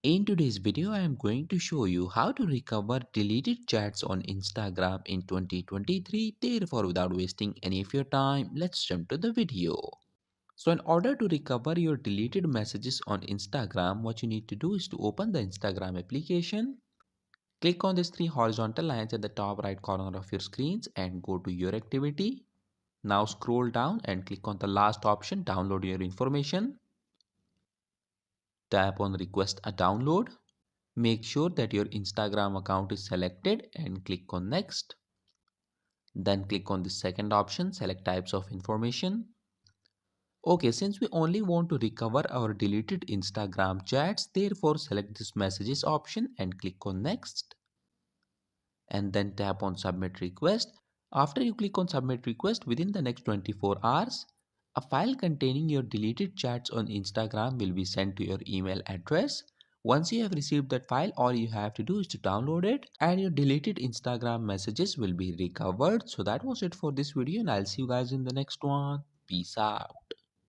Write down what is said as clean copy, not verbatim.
In today's video, I am going to show you how to recover deleted chats on Instagram in 2023. Therefore, without wasting any of your time, let's jump to the video. So, in order to recover your deleted messages on Instagram, what you need to do is to open the Instagram application. Click on these three horizontal lines at the top right corner of your screens and go to your activity. Now scroll down and click on the last option, download your information. Tap on request a download. Make sure that your Instagram account is selected and click on next. Then click on the second option, select types of information. Okay, since we only want to recover our deleted Instagram chats, therefore select this messages option and click on next. And then tap on submit request. After you click on submit request, within the next 24 hours, a file containing your deleted chats on Instagram will be sent to your email address. Once you have received that file, all you have to do is to download it and your deleted Instagram messages will be recovered. So that was it for this video and I'll see you guys in the next one. Peace out.